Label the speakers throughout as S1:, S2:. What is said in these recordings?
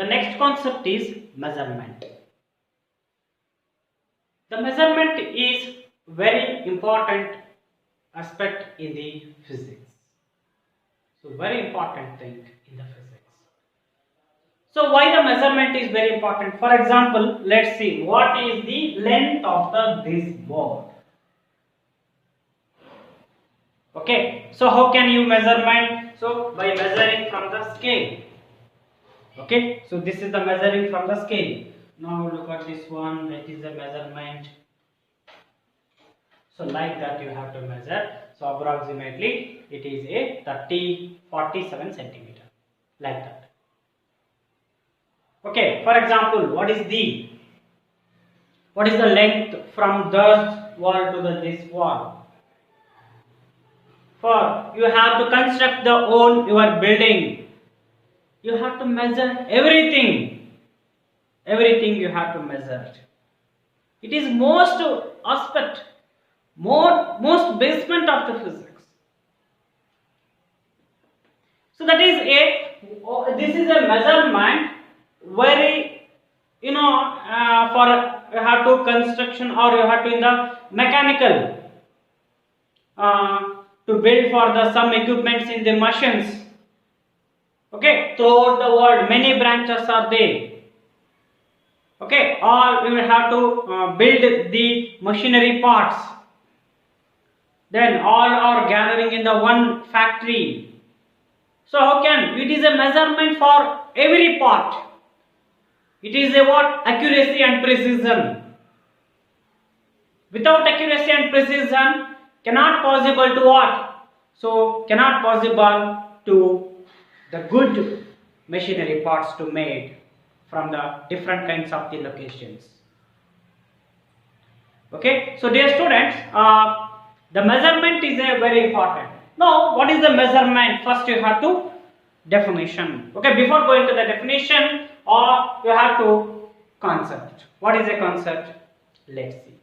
S1: the next concept is measurement. The measurement is very important aspect in the physics. So very important thing in the physics. So why the measurement is very important? For example, let's see what is the length of this board. Okay, so how can you measurement? So by measuring from the scale. Okay, so this is the measuring from the scale. Now look at this one, that is the measurement. So like that you have to measure. So approximately it is a 47 centimeter, like that. Okay, for example, what is the length from this wall to this wall? For you have to construct the whole your building, you have to measure everything. Everything you have to measure. It is most aspect, most basement of the physics. So that is this is a measurement very, for you have to construction or you have to in the mechanical to build for the some equipments in the machines. Okay, throughout the world many branches are there. Okay, or we will have to build the machinery parts. Then all are gathering in the one factory. So how can it is a measurement for every part. It is a what? Accuracy and precision. Without accuracy and precision, cannot possible to what? So cannot possible to the good machinery parts to made from the different kinds of the locations. Okay, so dear students, the measurement is a very important. Now, what is the measurement? First, you have to definition. Okay, before going to the definition, or you have to concept. What is a concept? Let's see.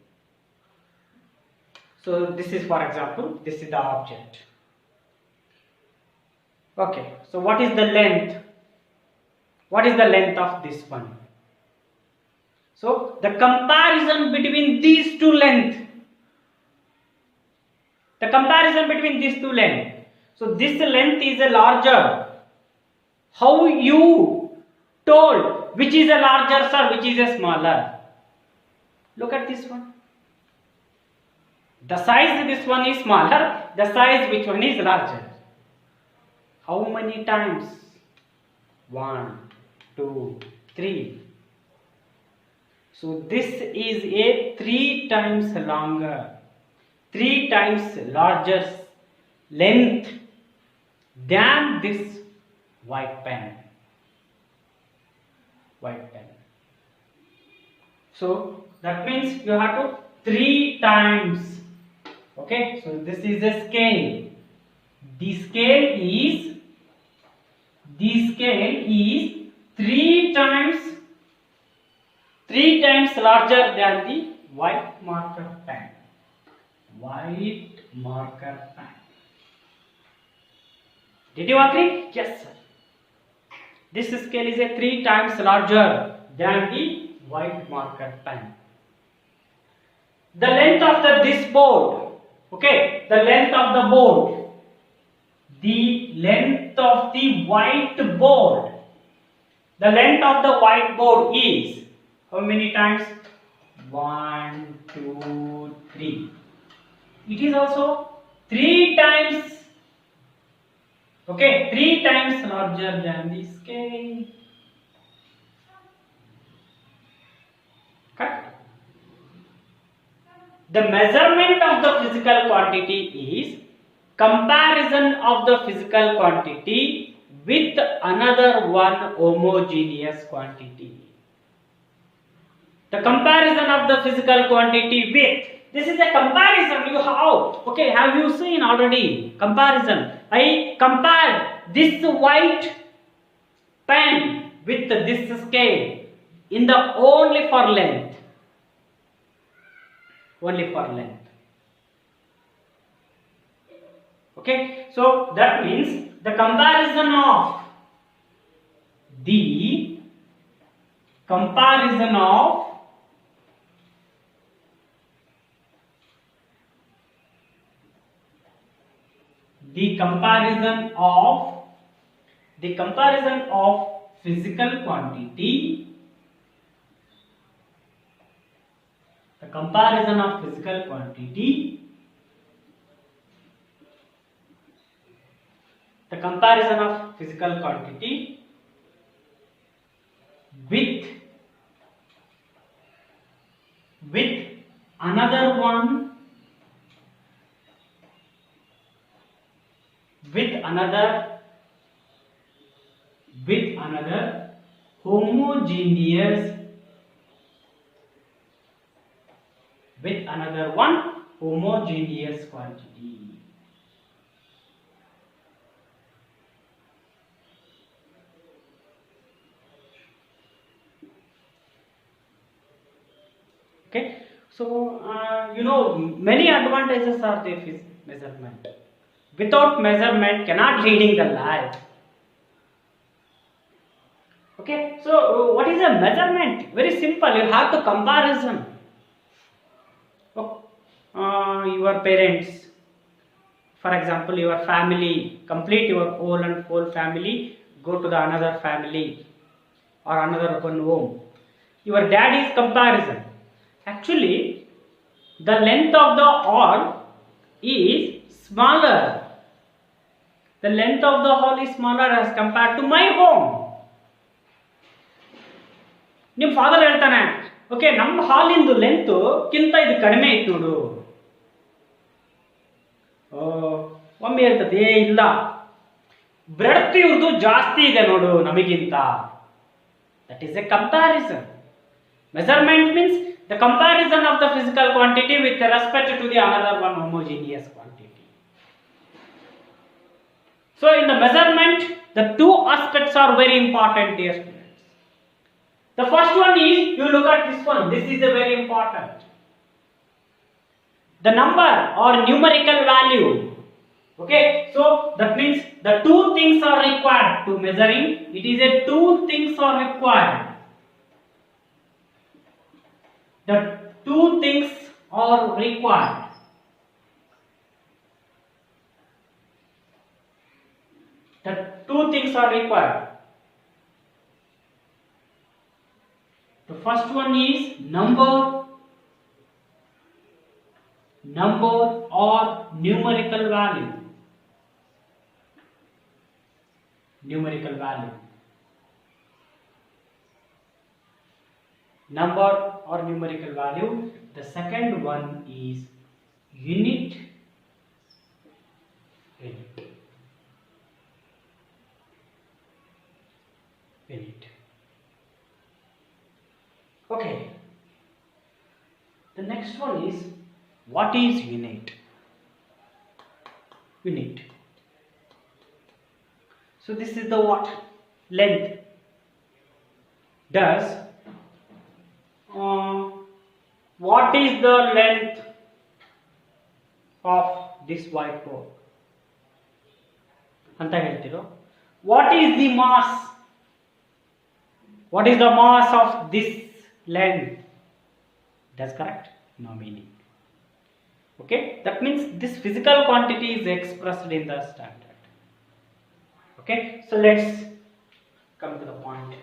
S1: So this is, for example, this is the object. Okay, so what is the length? What is the length of this one? So the comparison between these two lengths. The comparison between these two lengths. So this length is a larger. How you told which is a larger, sir, which is a smaller? Look at this one. The size this one is smaller. The size which one is larger? How many times? 1, 2, 3. So this is a 3 times longer, 3 times larger length than this white pen. White pen. So that means you have to 3 times. Okay, so this is a scale. The scale is 3 times larger than the white marker pen. White marker pen. Did you agree? Yes, sir. This scale is a 3 times larger than the white marker pen. The length of this board. Okay, the length of the board. The length of the whiteboard. The length of the whiteboard is how many times? 1, 2, 3. It is also 3 times. Okay, 3 times larger than the scale. Correct? The measurement of the physical quantity is comparison of the physical quantity with another one homogeneous quantity. The comparison of the physical quantity with, this is a comparison you have. Okay, have you seen already? Comparison. I compared this white pen with this scale in the only for length. Only for length. Okay, so that means the comparison of the comparison of the comparison of physical quantity, the comparison of physical quantity, the comparison of physical quantity with another one, with another homogeneous, with another one homogeneous quantity. Okay, so many advantages are there with measurement. Without measurement, cannot leading the life. Okay, so what is a measurement? Very simple. You have to comparison. Your parents, for example, your family, complete your whole family, go to the another family or another one home. Your dad is comparison. Actually, the length of the hall is smaller. The length of the hall is smaller as compared to my home. ನಿಮ್ಮ father ಹೇಳ್ತಾನೆ, okay ನಮ್ಮ ಹಾಲಿಂದು length ಕಿಂತ ಇದು ಕಡಿಮೆ ಐತೆ ನೋಡು. ಒಮ್ಮೆ ಹೇಳ್ತದೆ, ಇಲ್ಲ ಬ್ರೆಡ್ತ್ ಇವ್ರದ್ದು ಜಾಸ್ತಿ ಇದೆ ನೋಡು ನಮಗಿಂತ. That is A comparison. Measurement means the comparison of the physical quantity with respect to the another one homogeneous quantity. So in the measurement, the two aspects are very important, dear students. The first one is, you look at this one, this is a very important. The number or numerical value. Okay, so that means the two things are required to measuring. It is a two things are required. The two things are required. The two things are required. The first one is number or numerical value. Numerical value. Number or numerical value. The second one is unit. Okay. The next one is, what is unit? Unit. So this is the what? Length. Does what is the length of this whiteboard? ಅಂತ ಹೇಳ್ತಿರೋ. What is the mass? What is the mass of this length? That's correct? No meaning. Okay, that means this physical quantity is expressed in the standard. Okay, so let's come to the point.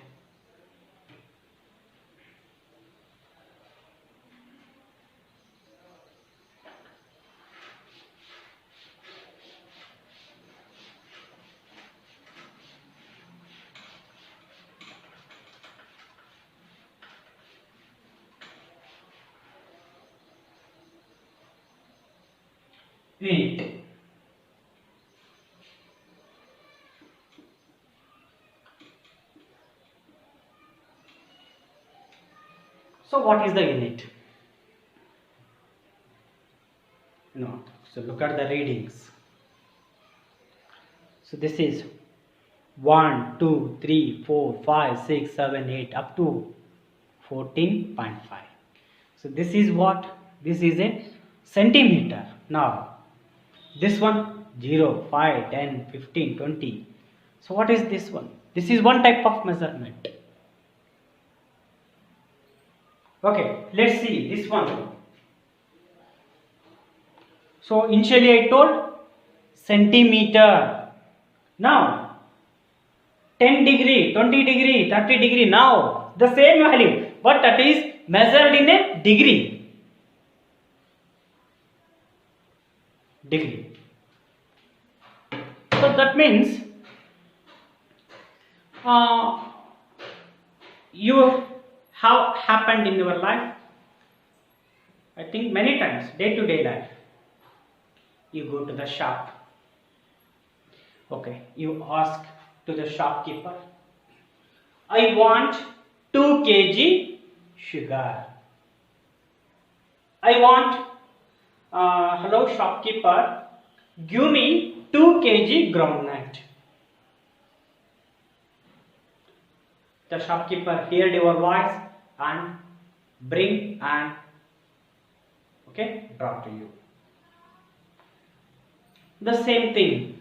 S1: Unit. So what is the unit? So look at the readings. So this is 1, 2, 3, 4, 5, 6, 7, 8 up to 14.5. So this is what? This is a centimeter. Now this one 0, 5, 10, 15, 20. So what is this one? This is one type of measurement. Okay, let's see this one. So initially I told centimeter. Now 10 degree, 20 degree, 30 degree. Now the same value, but that is measured in a degree. Degree. So that means you have happened in your life, I think many times, day to day life. You go to the shop. Okay, you ask to the shopkeeper, I want 2 kg sugar. I want, hello shopkeeper, give me 2 kg groundnut. The shopkeeper heard your voice and bring and okay, brought to you. The same thing.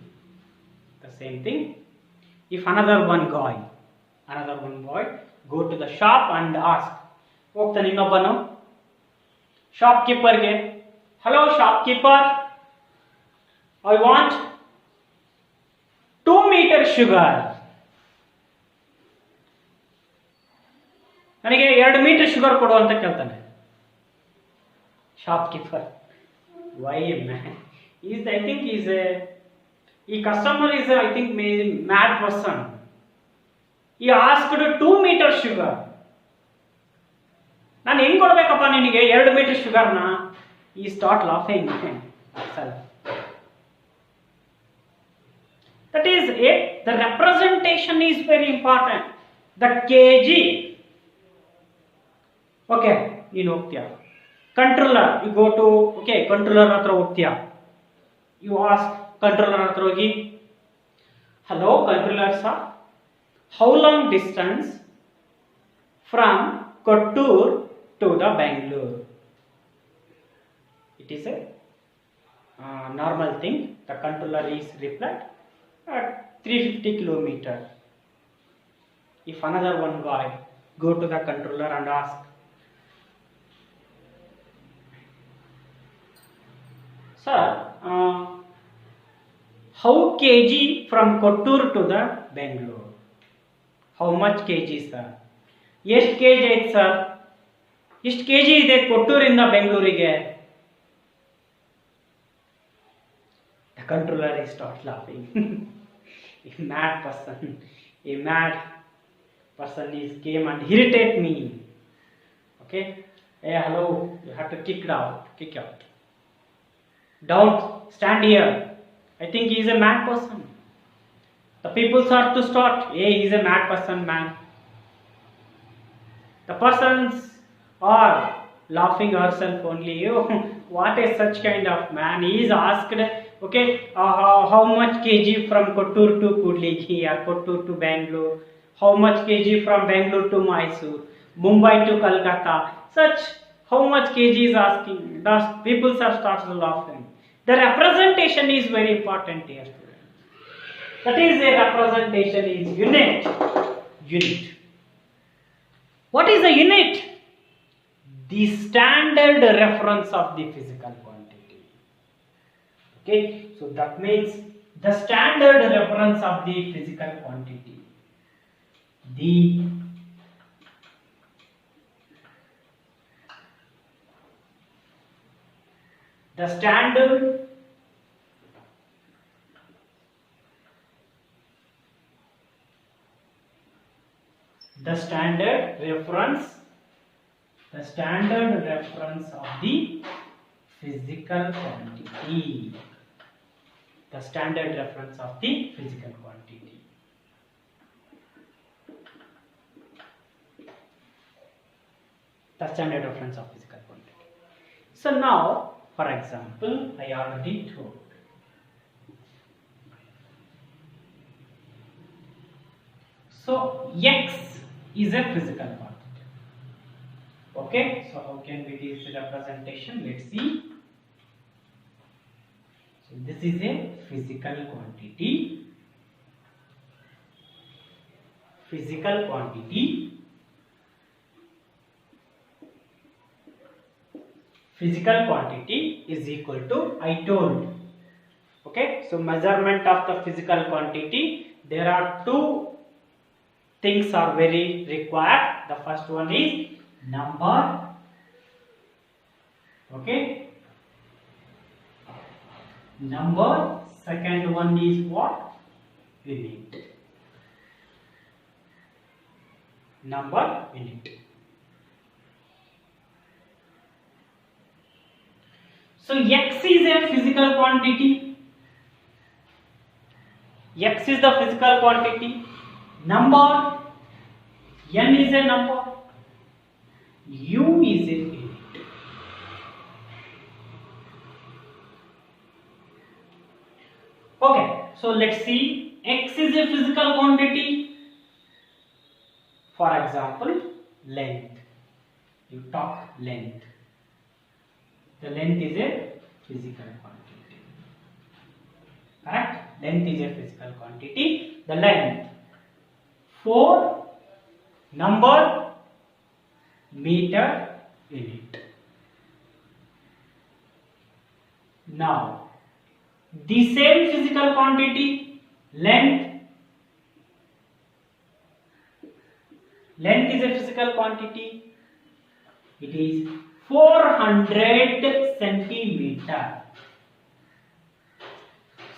S1: If another one boy go to the shop and ask, ಹೋಗ್ತಾನೆ ಇನ್ನೊಬ್ಬನು shopkeeper ಗೆ, hello shopkeeper, I want 2 meter sugar. ನನಗೆ 2 metre sugar ಕೊಡು ಅಂತ ಕೇಳ್ತಾನೆ shopkeeper. Why man? I think he's a customer is I think mad person. He asked 2 meter sugar. ನಾನು ಹೆಂಗ್ ಕೊಡ್ಬೇಕಪ್ಪ ನಿನಗೆ 2 metre ಶುಗರ್ನ? He start laughing. That is it. The representation is very important. The kg. Okay, ನೀನು ಹೋಗ್ತೀಯ. Controller, you go to controller ಹತ್ರ ಹೋಗ್ತೀಯ. You ask controller ಹತ್ರ ಹೋಗಿ, hello controller sir, how long distance from Kottur to the Bangalore? It is a normal thing. The controller is replied at 350 kilometer. If another one guy go to the controller and ask, sir, how kg from Kottur to the Bangalore? How much kg sir? ಎಷ್ಟು kg ಐತೆ sir? ಎಷ್ಟು kg ಇದೆ ಕೊಟ್ಟೂರಿಂದ ಬೆಂಗಳೂರಿಗೆ? The controller is start laughing. A mad person is came and irritate me. Okay, hey hello, you have to kick out. Don't stand here. I think he is a mad person. The people start to start. Hey, he is a mad person, man. The persons are laughing herself only. What is such kind of man? He is asked, okay, how much kg from Kottur to Kudliki or Kottur to Bangalore? How much kg from Bangalore to Mysore? Mumbai to Kolkata? Such, how much kg is asking? Thus, people are started laughing. The representation is very important here. That is, a representation is unit. What is a unit? The standard reference of the physical quantity. Okay, so that means the standard reference of the physical quantity. The standard reference of the physical quantity. The standard reference of the physical quantity. The standard reference of physical quantity. So now, for example, I already told. So X is a physical quantity. Okay, so how can we give the representation? Let's see. So this is a physical quantity. physical quantity is equal to I told. Okay, so measurement of the physical quantity, there are two things are very required. The first one is number. Okay, number. Second one is what? Unit. Number, unit. So X is a physical quantity. X is the physical quantity. Number, N is a number. U is a unit. Okay, so let's see. X is a physical quantity. For example, length. You talk length. The length is a physical quantity. Correct? Length is a physical quantity. The length. 4 number meter unit. Now, the same physical quantity, length. Length is a physical quantity. It is 400 centimeter.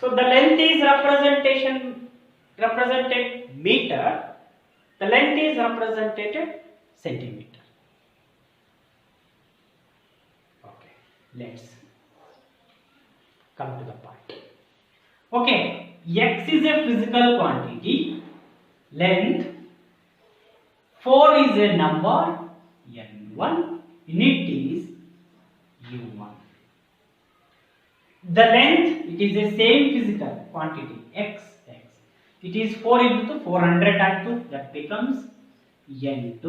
S1: So the length is represented meter. The length is represented centimeter. Okay, let's come to the point. Okay, X is a physical quantity. Length. 4 is a number. N1. Unit is U1. The length, it is a same physical quantity, X. It is 4 into 400 times 2, that becomes N2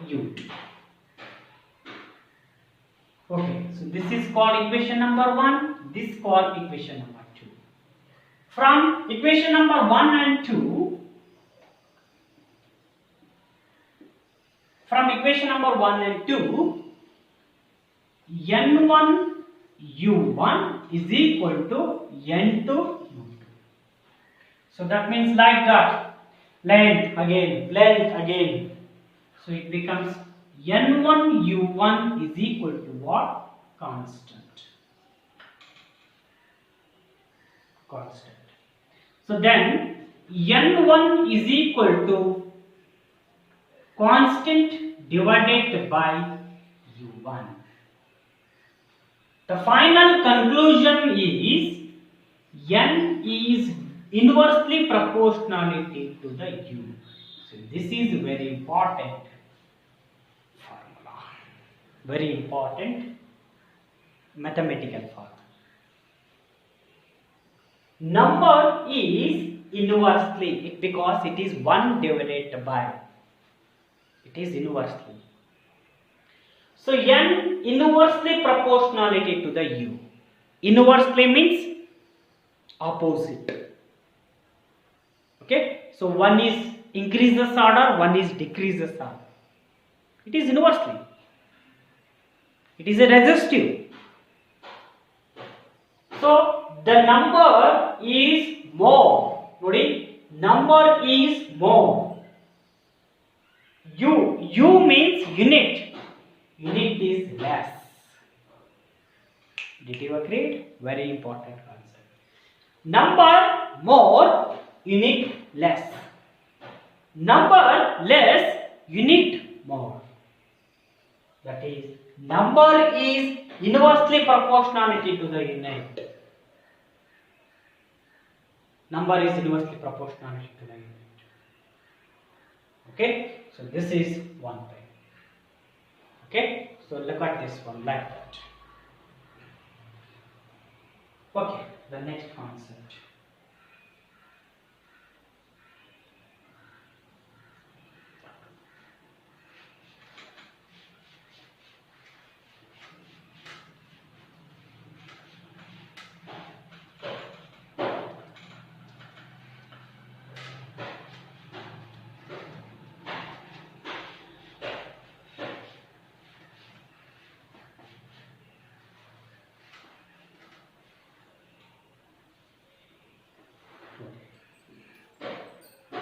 S1: U2. Okay, so this is called equation number 1, this is called equation number 2. From equation number 1 and 2, from equation number 1 and 2, N1 U1 is equal to N2 U2. So that means like that. Length again. So it becomes N1 U1 is equal to what? Constant. So then N1 is equal to constant divided by U1. The final conclusion is N is inversely proportionality to the U. So this is very important formula. Very important mathematical formula. Number is inversely because it is 1 divided by. It is inversely. So N inversely proportionality to the U. Inversely means opposite. Okay. So one is increases order, one is decreases order. It is inversely. It is a resistive. So the number is more. Number is more. U means unit. Unit is less. Did you agree? Very important concept. Number more, unit less. Number less, unit more. That is, number is inversely proportionality to the unit. Number is inversely proportionality to the unit. Okay, so this is one thing. Okay, so look at this one like that. Okay, the next concept.